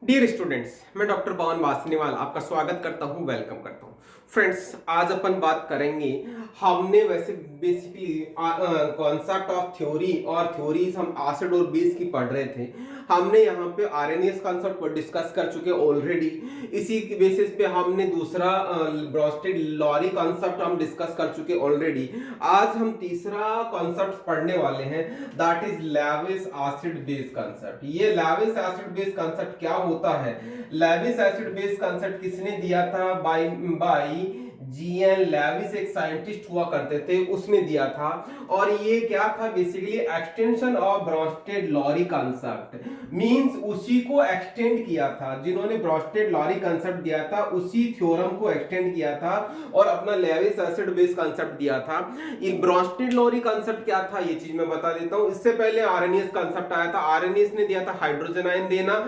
Dear students, मैं doctor पवन वासनीवाल आपका स्वागत करता हूं, वेलकम करता हूं। फ्रेंड्स, आज अपन बात करेंगे। हमने वैसे बेसिकली कॉन्सेप्ट ऑफ थ्योरी और थ्योरीज हम एसिड और बेस की पढ़ रहे थे। हमने यहाँ पे आरएनएस कॉन्सेप्ट को डिस्कस कर चुके ऑलरेडी। इसी की बेसिस पे हमने दूसरा ब्रोस्टेड लॉरी कॉन्सेप्ट हम डिस्कस कर चुके ऑलरेडी। आज हम तीसरा कॉन्सेप्ट पढ़ने वाले हैं, that is Levi's acid base concept. ये लेविस एसिड बेस कॉन्सेप्ट क्या होता है? लेविस एसिड बेस कॉन्सेप्ट किसने दिया था? बाय जीएन लेविस, एक साइंटिस्ट हुआ करते थे, उसने दिया था। और ये क्या था? Basically extension of Bronsted Lowry concept, means उसी को एक्सटेंड किया था। जिन्होंने ब्रोस्टेड लॉरी कॉन्सेप्ट दिया था उसी थ्योरम को एक्सटेंड किया था और अपना लेविस एसिड बेस कॉन्सेप्ट दिया था। ये ब्रोस्टेड लॉरी कॉन्सेप्ट क्या था, ये चीज मैं बता देता हूं। इससे पहले आरएनएस कॉन्सेप्ट आया था। आरएनएस ने दिया था हाइड्रोजन आयन देना,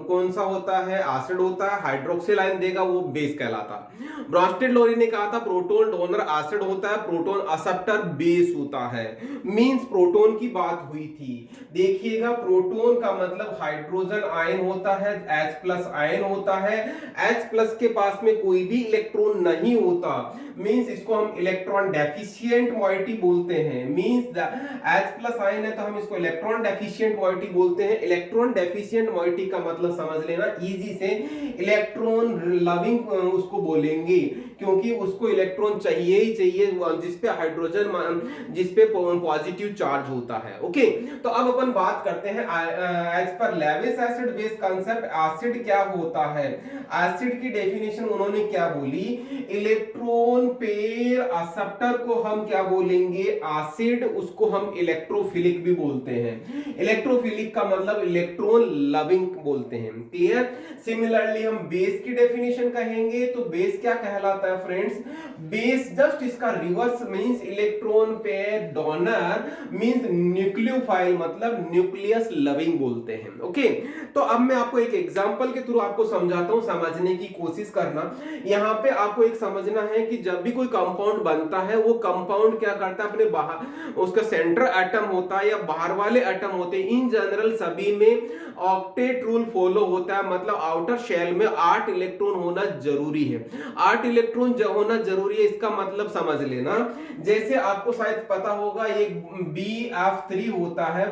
कौन सा होता है? एसिड होता है। हाइड्रोक्सिल आयन देगा, वो बेस कहलाता। ब्रोस्टेड लोरी ने कहा था प्रोटॉन डोनर एसिड होता है, प्रोटॉन एक्सेप्टर बेस होता है। मींस प्रोटॉन की बात हुई थी। देखिएगा, प्रोटॉन का मतलब हाइड्रोजन आयन होता है, H+ आयन होता है। H+ के पास में कोई भी इलेक्ट्रॉन नहीं होता, मींस इसको हम इलेक्ट्रॉन डेफिशिएंट मॉइटी बोलते हैं। मींस H+ आयन है तो हम इसको इलेक्ट्रॉन डेफिशिएंट मॉइटी बोलते हैं। इलेक्ट्रॉन डेफिशिएंट मॉइटी का मतलब समझ लेना इजी से, इलेक्ट्रॉन लविंग उसको बोलेंगे, क्योंकि उसको इलेक्ट्रॉन चाहिए ही चाहिए जिसपे हाइड्रोजन, जिसपे पॉजिटिव चार्ज होता है। ओके, तो अब अपन बात करते हैं as per Lewis acid base concept, acid क्या होता है। एसिड की डेफिनेशन उन्होंने क्या बोली? इलेक्ट्रॉन पेयर एक्सेप्टर को हम क्या बोलेंगे? एसिड। उसको हम इलेक्ट्रोफिलिक भी बोलते हैं। इलेक्ट्रोफिलिक का मतलब इलेक्ट्रॉन लविंग बोलते हैं। क्लियर? सिमिलरली हम बेस की डेफिनेशन कहेंगे तो बेस क्या कहलाता है फ्रेंड्स? बेस जस्ट इसका reverse, means electron pair donor, means nucleophile, मतलब न्यूक्लियस लविंग बोलते हैं। ओके, तो अब मैं आपको एक एग्जांपल के थ्रू आपको समझाता हूं, समझने की कोशिश करना। यहां पे आपको एक समझना है कि जब भी कोई कंपाउंड बनता है, वो कंपाउंड क्या करता है? अपने बाहर उसका सेंटर एटम होता है या बाहर वाले एटम होते हैं, इन जनरल सभी में ऑक्टेट रूल फॉलो होता है। मतलब आउटर शेल में 8 इलेक्ट्रॉन होना जरूरी है। 8 इलेक्ट्रॉन होना जरूरी है, इसका मतलब समझ लेना। जैसे आपको शायद पता होगा, एक BF3 होता है,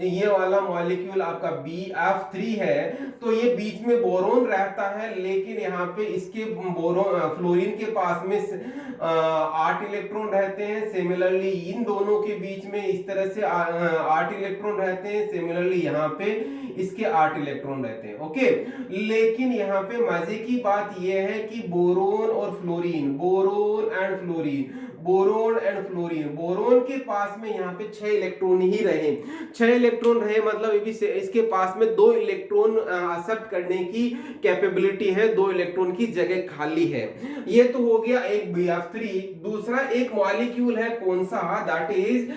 ये वाला मॉलिक्यूल आपका BF3 है, तो ये बीच में बोरोन रहता है, लेकिन यहाँ पे इसके बोरोन फ्लोरीन के पास में 8 इलेक्ट्रॉन रहते हैं। सिमिलरली इन दोनों के बीच में इस तरह से 8 इलेक्ट्रॉन रहते हैं। सिमिलरली यहाँ पे इसके 8 इलेक्ट्रॉन रहते हैं। ओके, लेकिन यहाँ पे मजे की बात यह है कि बोरोन और fluorine, boron and fluorine, boron and fluorine, boron के पास में यहाँ पे 6 इलेक्ट्रॉन ही रहे। 6 इलेक्ट्रॉन रहे मतलब इसके पास में 2 इलेक्ट्रॉन एक्सेप्ट करने की कैपेबिलिटी है, 2 इलेक्ट्रॉन की जगह खाली है। ये तो हो गया एक BF3। दूसरा एक मॉलिक्यूल है, कौन सा? That is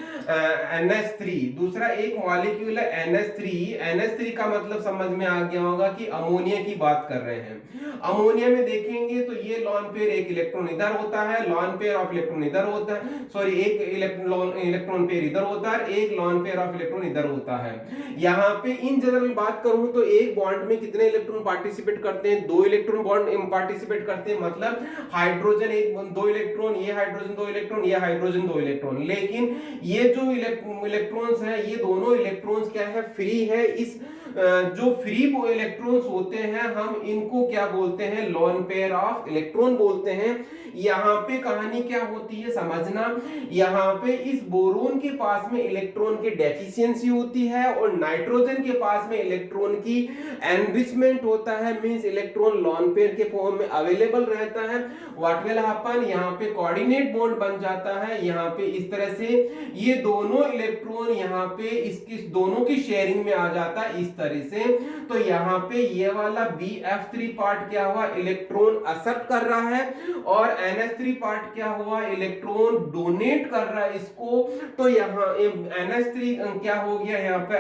NH3। दूसरा एक मॉलिक्यूल है NH3। NH3 का मतलब समझ में आ गया होगा कि अमोनिया की बात कर रहे हैं। अमोनिया में देखेंगे तो ये लॉन पेयर एक इलेक्ट्रॉन इधर होता है, लॉन पेयर ऑफ इलेक्ट्रॉन इधर होता है, सॉरी एक इलेक्ट्रॉन पेयर इधर होता है, एक लॉन पेयर ऑफ इलेक्ट्रॉन इधर होता है। यहाँ पे इन जनरल बात करूं तो एक बॉन्ड में कितने इलेक्ट्रॉन पार्टिसिपेट करते हैं? 2 इलेक्ट्रॉन बॉन्ड पार्टिसिपेट करते हैं। मतलब हाइड्रोजन 2 इलेक्ट्रॉन, ये हाइड्रोजन 2 इलेक्ट्रॉन, ये हाइड्रोजन 2 इलेक्ट्रॉन। लेकिन ये जो इलेक्ट्रॉन्स हैं, ये दोनों इलेक्ट्रॉन्स क्या है? फ्री है। इस जो फ्री इलेक्ट्रॉन्स होते हैं, हम इनको क्या बोलते हैं? लोन पेयर ऑफ इलेक्ट्रॉन बोलते हैं। यहाँ पे कहानी क्या होती है समझना। यहाँ पे इस बोरोन के पास में इलेक्ट्रॉन की डेफिशिएंसी होती है और नाइट्रोजन के पास में इलेक्ट्रॉन की एनरिचमेंट होता है, मींस इलेक्ट्रॉन लोन पेयर के फॉर्म में अवेलेबल रहता है। What will happen? यहाँ पे कोऑर्डिनेट बॉन्ड बन जाता है। यहाँ पे इस तरह से ये दोनों इलेक्ट्रॉन यहाँ पे इसकी दोनों की शेयरिंग में आ जाता है, इस तरह से। तो यहाँ पे ये वाला BF3 पार्ट क्या हुआ? इलेक्ट्रॉन एक्सेप्ट कर रहा है, और NH3 पार्ट क्या हुआ? इलेक्ट्रॉन डोनेट कर रहा है इसको। तो यहाँ NH3 क्या हो गया? यहाँ पे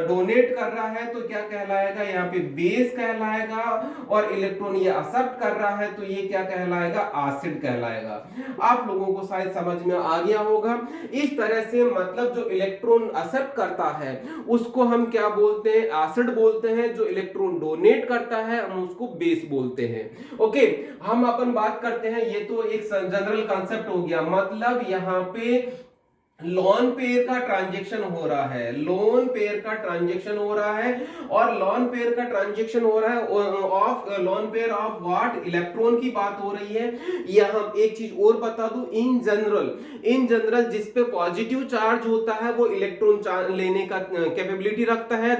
डोनेट कर रहा है, तो क्या कहलाएगा? यहाँ पे बेस कहलाएगा, और इलेक्ट्रॉन ये एक्सेप्ट कर रहा है, तो ये क्या कहलाएगा? एसिड कहलाएगा। आप लोगों को शायद समझ में आ गया होगा। इस तरह से मतलब जो इलेक्ट्रॉन एक्सेप्ट करता है उसको हम क्या बोलते हैं, एसिड बोलते हैं। जो इलेक्ट्रॉन डोनेट करता है हम उसको बेस बोलते हैं। ओके, हम अपन बात करते हैं, ये तो एक जनरल कंसेप्ट हो गया, मतलब यहाँ पे लोन पेयर का ट्रांजैक्शन हो रहा है, लोन पेयर का ट्रांजैक्शन हो रहा है, और लोन पेयर का ट्रांजैक्शन हो रहा है of lone pair of what, electron की बात हो रही है। यहां एक चीज और बता दूं, इन जनरल जिस पे पॉजिटिव चार्ज होता है वो इलेक्ट्रॉन लेने का कैपेबिलिटी रखता है,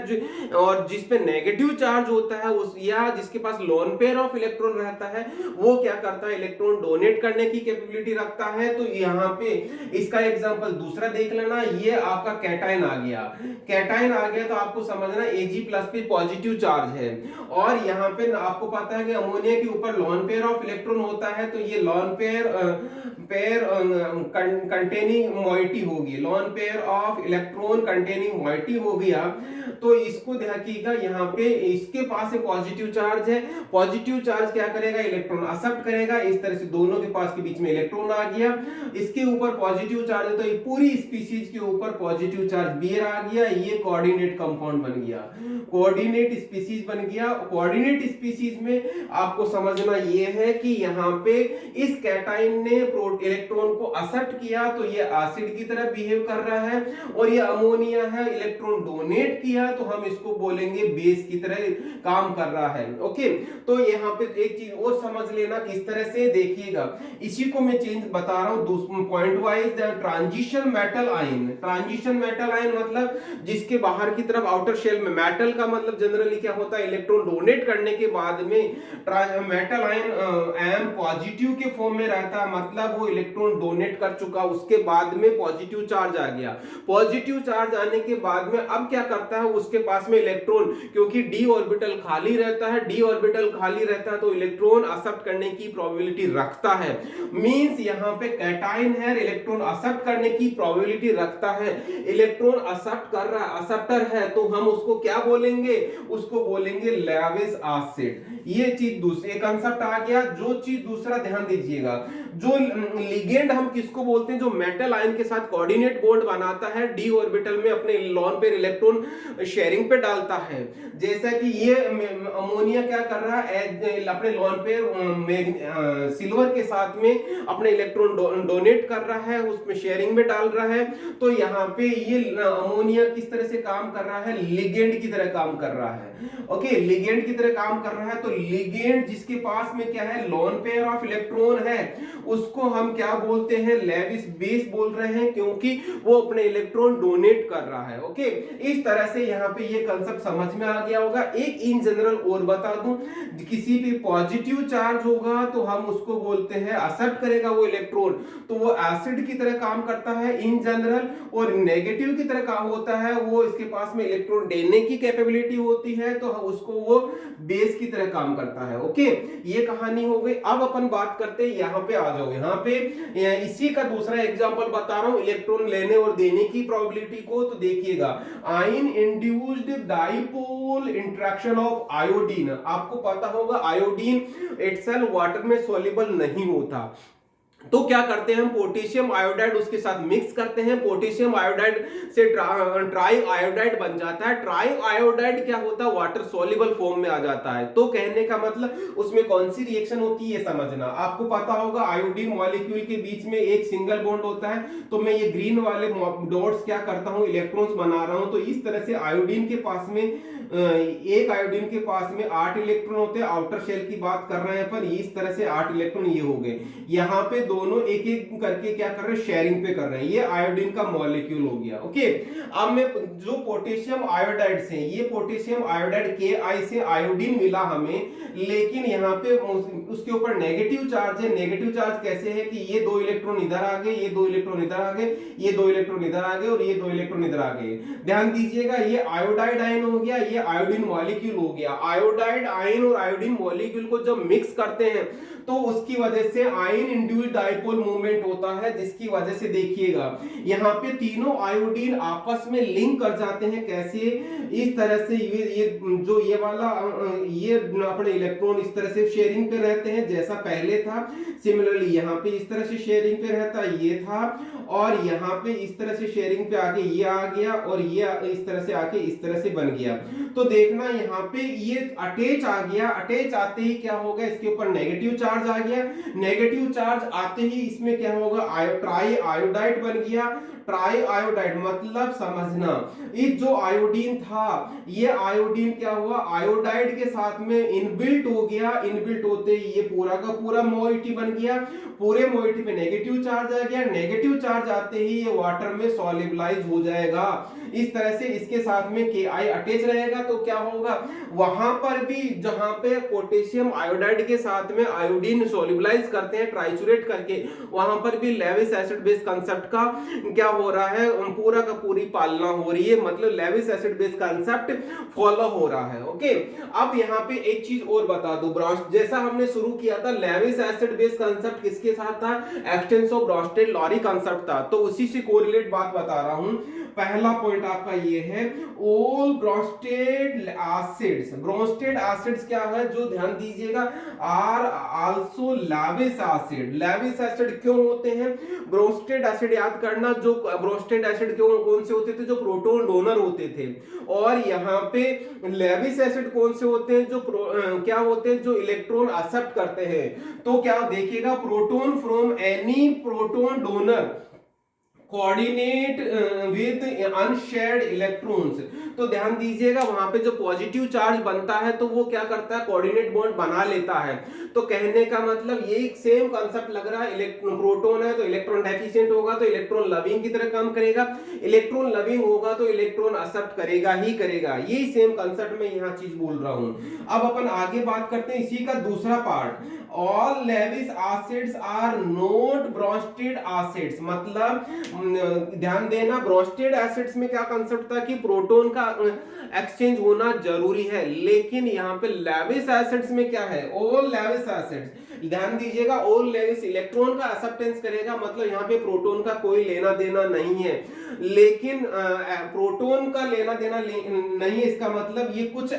और जिस पे नेगेटिव चार्ज होता है उस, या जिसके पास लोन पेयर ऑफ इलेक्ट्रॉन रहता है, वो क्या करता है, इलेक्ट्रॉन डोनेट करने की कैपेबिलिटी रखता है। तो यहाँ पे इसका एग्जांपल दूसरा देख लेना, ये आपका कैटायन आ गया, कैटायन आ गया तो आपको समझना Ag+ पे पॉजिटिव चार्ज है, और यहाँ पे आपको पता है कि अमोनिया के ऊपर लोन पेयर ऑफ इलेक्ट्रॉन होता है, तो ये लोन पेयर कंटेनिंग मॉइटी होगी, lone pair of electron containing moiety हो गया। तो इसको देखिएगा, यहाँ पे इसके पास पॉजिटिव चार्ज है, पॉजिटिव चार्ज क्या करेगा, इलेक्ट्रॉन एक्सेप्ट करेगा, इस तरह से दोनों के पास के बीच में इलेक्ट्रॉन आ गया, इसके ऊपर पॉजिटिव चार्ज है, तो ये पूरी स्पीशीज के ऊपर पॉजिटिव चार्ज Br आ गया, ये कोऑर्डिनेट कंपाउंड बन गया, कोऑर्डिनेट स्पीशीज बन गया। कोऑर्डिनेट स्पीशीज में आपको समझना ये है कि यहाँ पे इस कैटायन ने इलेक्ट्रॉन को एक्सेप्ट किया, तो ये एसिड की तरह बिहेव कर रहा है, और ये अमोनिया है, इलेक्ट्रॉन डोनेट किया, तो हम इसको बोलेंगे बेस की तरह काम कर रहा है। ओके, तो यहाँ पे एक चीज और समझ लेना, किस तरह से देखिएगा, इसी को मैं चेंज बता रहा हूँ point wise. Transition metal ion, transition metal ion मतलब जिसके बाहर की तरफ आउटर शेल में, मेटल का मतलब जनरली क्या होता है, इलेक्ट्रॉन डोनेट करने के बाद में मेटल आयन एम पॉजिटिव के फॉर्म में रहता है, मतलब वो इलेक्ट्रॉन डोनेट कर चुका, उसके बाद में पॉजिटिव चार्ज आ गया, पॉजिटिव चार्ज आने के बाद में अब क्या करता है, उसके पास में इलेक्ट्रॉन, क्योंकि डी ऑर्बिटल खाली रहता है, डी ऑर्बिटल खाली रहता है तो इलेक्ट्रॉन एक्सेप्ट करने की प्रोबेबिलिटी रखता है, मींस यहाँ पे कैटायन है, इलेक्ट्रॉन एक्सेप्ट करने की प्रोबेबिलिटी रखता है, इलेक्ट्रॉन एक्सेप्ट कर रहा है, एक्सेप्टर है, तो हम उसको क्या बोलेंगे, उसको बोलेंगे लेविस एसिड। ये चीज दूसरे कांसेप्ट आ गया। जो चीज दूसरा ध्यान दीजिएगा, जो लिगेंड हम किसको बोलते हैं, जो मेटल आयन के साथ कोऑर्डिनेट बॉन्ड बनाता है, डी ऑर्बिटल में अपने लोन पेयर इलेक्ट्रॉन शेयरिंग पे डालता है, जैसा कि ये अमोनिया क्या कर रहा है, अपने लोन पेयर सिल्वर के साथ में अपने इलेक्ट्रॉन डोनेट कर रहा है, उसमें शेयरिंग में डाल रहा है। तो यहाँ पे ये अमोनिया किस तरह से काम कर रहा है, लिगेंड की तरह काम कर रहा है। ओके, लिगेंड की तरह काम कर रहा है, तो लिगेंड जिसके पास में क्या है, लोन पेयर ऑफ इलेक्ट्रॉन है, उसको हम क्या बोलते हैं, लेविस बेस बोल रहे हैं, क्योंकि वो अपने इलेक्ट्रॉन डोनेट कर रहा है। ओके, इस तरह से यहाँ पे ये कांसेप्ट समझ में आ गया होगा। एक इन जनरल और बता दूं, किसी भी पॉजिटिव चार्ज होगा तो हम उसको बोलते हैं, एक्सेप्ट करेगा वो इलेक्ट्रॉन, तो वो एसिड की तरह काम करता है इन जनरल, और नेगेटिव की तरह काम होता है, वो इसके पास में इलेक्ट्रॉन देने की कैपेबिलिटी होती है, तो उसको वो बेस की तरह काम करता है। ओके, ये कहानी हो गई। अब अपन बात करते हैं, यहाँ पे आ जाओ, यहाँ पे इसी का दूसरा एग्जांपल बता रहा हूं, इलेक्ट्रॉन लेने और देने की प्रोबेबिलिटी को। तो देखिएगा, ion induced dipole interaction of iodine, आपको पता होगा आयोडीन इटसेल्फ वाटर में सॉल्युबल नहीं होता, तो क्या करते हैं हम, पोटेशियम आयोडाइड उसके साथ मिक्स करते हैं, पोटेशियम आयोडाइड से ट्राई आयोडाइड बन जाता है, ट्राई आयोडाइड क्या होता है, वाटर सॉल्युबल फॉर्म में आ जाता है। तो कहने का मतलब उसमें कौन सी रिएक्शन होती है समझना, आपको पता होगा आयोडीन मॉलिक्यूल के बीच में एक सिंगल बॉन्ड होता है, तो मैं ये ग्रीन वाले डॉट्स क्या करता हूं, इलेक्ट्रॉन्स बना रहा हूं, तो इस तरह से आयोडीन के पास में एक आयोडीन के पास में 8 इलेक्ट्रॉन होते हैं, आउटर शेल की बात कर रहे हैं पर इस तरह से 8 इलेक्ट्रॉन ये हो गए, यहाँ पे दोनों एक एक करके क्या कर रहे हैं, शेयरिंग पे कर रहे हैं, ये आयोडीन का मॉलिक्यूल हो गया। ओके, अब मैं जो पोटेशियम आयोडाइड से, ये पोटेशियम आयोडाइड Ki से आयोडीन मिला हमें, लेकिन यहाँ पे उसके ऊपर नेगेटिव चार्ज है। नेगेटिव चार्ज कैसे है कि ये 2 इलेक्ट्रॉन इधर आ गए, ये 2 इलेक्ट्रॉन इधर आ गए, ये 2 इलेक्ट्रॉन इधर आ गए, और ये 2 इलेक्ट्रॉन इधर आ गए। ध्यान दीजिएगा, ये आयोडाइड आयन हो गया, ये आयोडीन मॉलिक्यूल हो गया। आयोडाइड आयन और आयोडीन मॉलिक्यूल को जब मिक्स करते हैं तो उसकी वजह से आयन इंड्यूस्ड डाइपोल मूवमेंट होता है, जिसकी वजह से देखिएगा यहाँ पे तीनों आयोडीन आपस में लिंक कर जाते हैं। कैसे? इस तरह से ये जो ये वाला ये अपने इलेक्ट्रॉन इस तरह से शेयरिंग पे रहते हैं जैसा पहले था। सिमिलरली यहाँ पे इस तरह से शेयरिंग पे रहता ये था, और यहाँ पे इस तरह से शेयरिंग पे आके ये आ गया, और ये इस तरह से आके इस तरह से बन गया। तो देखना यहाँ पे ये अटैच आ गया, अटैच आते ही क्या होगा, इसके ऊपर नेगेटिव चार्ज आ गया। नेगेटिव चार्ज आते ही इसमें क्या होगा, ट्राई आयोडाइड बन गया। ट्राई आयोडाइड मतलब समझना, इस जो आयोडीन था ये आयोडीन क्या हुआ, आयोडाइड के साथ में इनबिल्ट हो गया। इनबिल्ट होते ही ये पूरा का पूरा मोइटी बन गया। पूरे मोइटी पे नेगेटिव चार्ज आ गया। नेगेटिव चार्ज आते ही ये वाटर में सॉल्युबलाइज हो जाएगा। इस तरह से इसके साथ में Ki अटैच रहेगा, तो क्या होगा, वहां पर भी जहां पे पोटेशियम आयोडाइड के साथ में आयोडीन सॉल्युबलाइज करते हैं ट्राइचुरेट करके, वहां पर भी लेविस एसिड बेस कांसेप्ट का क्या हो रहा है, पूरा का पूरी पालना हो रही है। मतलब Levi's acid base concept follow हो रहा है। ओके, अब यहाँ पे एक चीज और बता दो, जैसा हमने शुरू किया था लेविस एसिड बेस कांसेप्ट किसके साथ था, extension of Bronsted Lowry concept था। तो उसी से कोरिलेट बात बता रहा हूं। पहला पॉइंट आपका ये है, all Bronsted acids, Bronsted acids क्या है जो ध्यान दीजिएगा, are also Lewis acid. Lewis acid क्यों होते हैं, ब्रोस्टेड एसिड याद करना, जो ब्रोस्टेड एसिड क्यों कौन से होते थे, जो प्रोटॉन डोनर होते थे। और यहाँ पे लेविस एसिड कौन से होते हैं, जो क्या होते हैं, जो इलेक्ट्रॉन एक्सेप्ट करते हैं। तो क्या देखिएगा, proton from any proton donor coordinate with unshared electrons. तो ध्यान दीजिएगा वहां पे जो पॉजिटिव चार्ज बनता है तो वो क्या करता है, कोऑर्डिनेट बॉन्ड बना लेता है। तो कहने का मतलब ये सेम कांसेप्ट लग रहा है, प्रोटॉन है तो इलेक्ट्रॉन डेफिशिएंट होगा तो इलेक्ट्रॉन लविंग की तरह काम करेगा, इलेक्ट्रॉन लविंग होगा तो इलेक्ट्रॉन एक्सेप्ट करेगा ही करेगा। यही सेम कांसेप्ट में यहाँ चीज बोल रहा हूं। अब अपन आगे बात करते हैं इसी का दूसरा part, all Lewis acids are not Bronsted acids. मतलब ध्यान देना, ब्रोस्टेड एसिड्स में क्या कांसेप्ट था कि प्रोटॉन का एक्सचेंज होना जरूरी है, लेकिन यहाँ पे लेविस एसिड्स में क्या है, ऑल लेविस एसिड्स, ध्यान दीजिएगा, ऑल लेविस इलेक्ट्रॉन का एक्सेप्टेंस करेगा। मतलब यहाँ पे प्रोटॉन का कोई लेना देना नहीं है, लेकिन प्रोटॉन का लेना देना नहीं है। इसका मतलब ये कुछ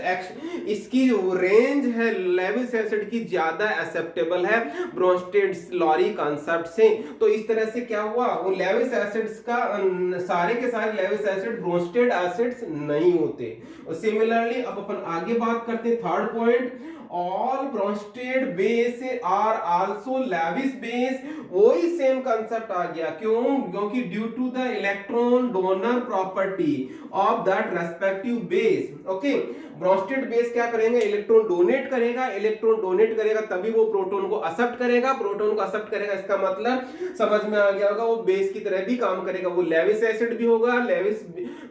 इसकी रेंज है लेविस एसिड की ज्यादा एक्सेप्टेबल है ब्रोस्टेड लॉरी कांसेप्ट से। तो इस तरह से क्या हुआ, वो लेविस एसिड्स का सारे के सारे लेविस एसिड ब्रोस्टेड एसिड्स नहीं होते। सिमिलरली अब अपन आगे बात करते हैं third point, all Bronsted base are also Lewis base. वही सेम कांसेप्ट आ गया, क्यों, क्योंकि due to the electron donor property of that respective base. Okay, Bronsted base क्या करेंगे, इलेक्ट्रॉन डोनेट करेगा, इलेक्ट्रॉन डोनेट करेगा तभी वो प्रोटॉन को एक्सेप्ट करेगा, प्रोटॉन को एक्सेप्ट करेगा, इसका मतलब समझ में आ गया होगा, वो बेस की तरह भी काम करेगा। वो लेविस एसिड भी होगा, लेविस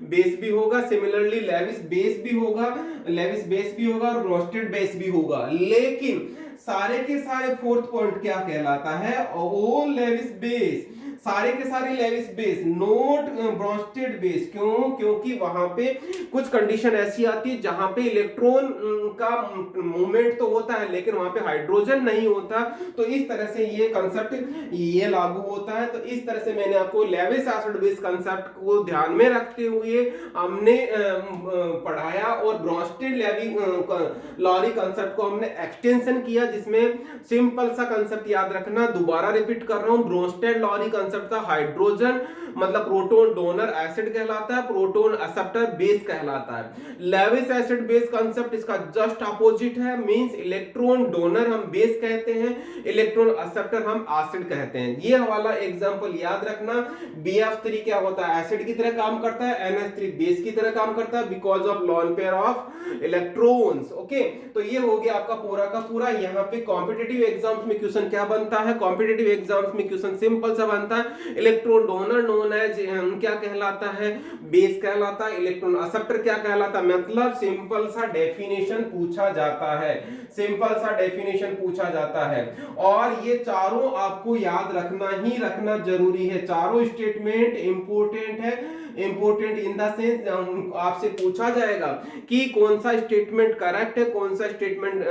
बेस भी होगा, सिमिलरली लेविस बेस भी होगा, लेविस बेस भी होगा और ब्रोस्टेड बेस भी होगा। लेकिन सारे के सारे फोर्थ पॉइंट क्या कहलाता है, ऑल लेविस बेस, सारे के सारे Lewis base not Bronsted base. क्यों, क्योंकि वहां पे कुछ कंडीशन ऐसी आती है जहां पे इलेक्ट्रॉन का मूवमेंट तो होता है लेकिन वहां पे हाइड्रोजन नहीं होता। तो इस तरह से ये कांसेप्ट ये लागू होता है। तो इस तरह से मैंने आपको लेविस एसिड बेस कांसेप्ट को ध्यान में रखते हुए हमने पढ़ाया, और ब्रोस्टेड लॉरी कांसेप्ट को हमने एक्सटेंशन किया, जिसमें सिंपल सा कांसेप्ट याद रखना, दोबारा रिपीट कर रहा हूं, ब्रोस्टेड लॉरी कांसेप्ट था हाइड्रोजन मतलब प्रोटॉन डोनर एसिड कहलाता है, प्रोटॉन एक्सेप्टर बेस कहलाता है। लेविस एसिड बेस कांसेप्ट इसका जस्ट अपोजिट है, मींस इलेक्ट्रॉन डोनर हम बेस कहते हैं, इलेक्ट्रॉन एक्सेप्टर हम एसिड कहते हैं। ये वाला एग्जांपल याद रखना। BF3 क्या होता है, एसिड की तरह काम करता है, NH3 बेस की तरह काम करता है because of lone pair of electrons. Okay, तो ये हो गया आपका पूरा का पूरा। यहाँ पे कॉम्पिटिटिव एग्जाम्स में क्वेश्चन क्या बनता है, कॉम्पिटिटिव एग्जाम्स में क्वेश्चन सिंपल सा बनता है, इलेक्ट्रॉन डोनर नोन एज क्या कहलाता है, बेस कहलाता है, इलेक्ट्रॉन एक्सेप्टर क्या कहलाता है। मतलब सिंपल सा डेफिनेशन पूछा जाता है, सिंपल सा डेफिनेशन पूछा जाता है। और ये चारों आपको याद रखना ही रखना जरूरी है, चारों स्टेटमेंट इंपॉर्टेंट है। इंपॉर्टेंट इन द सेंस आपसे पूछा जाएगा कि कौन सा स्टेटमेंट करेक्ट है, कौन सा स्टेटमेंट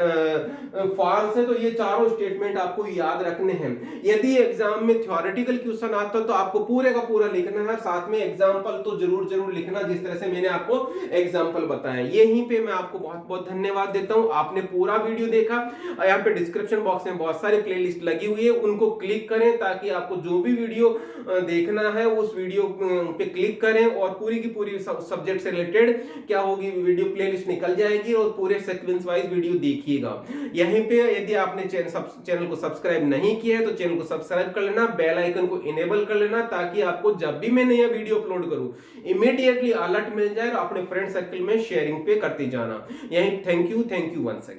फॉल्स है, तो ये चारों स्टेटमेंट आपको याद रखने हैं। यदि एग्जाम में थ्योरेटिकल क्वेश्चन आता है तो आपको पूरे का पूरा लिखना है, साथ में एग्जाम्पल तो जरूर जरूर लिखना, जिस तरह से मैंने आपको एग्जाम्पल बताया। यहीं पे मैं आपको बहुत बहुत धन्यवाद देता हूं, आपने पूरा वीडियो देखा। यहाँ पे डिस्क्रिप्शन बॉक्स में बहुत सारी प्लेलिस्ट लगी हुई है, उनको क्लिक करें ताकि आपको जो भी वीडियो देखना है उस वीडियो पे क्लिक करें और पूरी की पूरी सब्जेक्ट से रिलेटेड क्या होगी वीडियो प्लेलिस्ट निकल जाएगी और पूरे सीक्वेंस वाइज वीडियो देखिएगा। यहीं पे यदि आपने चैनल को सब्सक्राइब नहीं किया है तो चैनल को सब्सक्राइब कर लेना, बेल आइकन को इनेबल कर लेना, ताकि आपको जब भी मैं नया वीडियो अपलोड करूं इमीडिएटली अलर्ट मिल जाए और अपने फ्रेंड सर्कल में शेयरिंग पे करते जाना। यहीं थैंक यू वंस अगेन।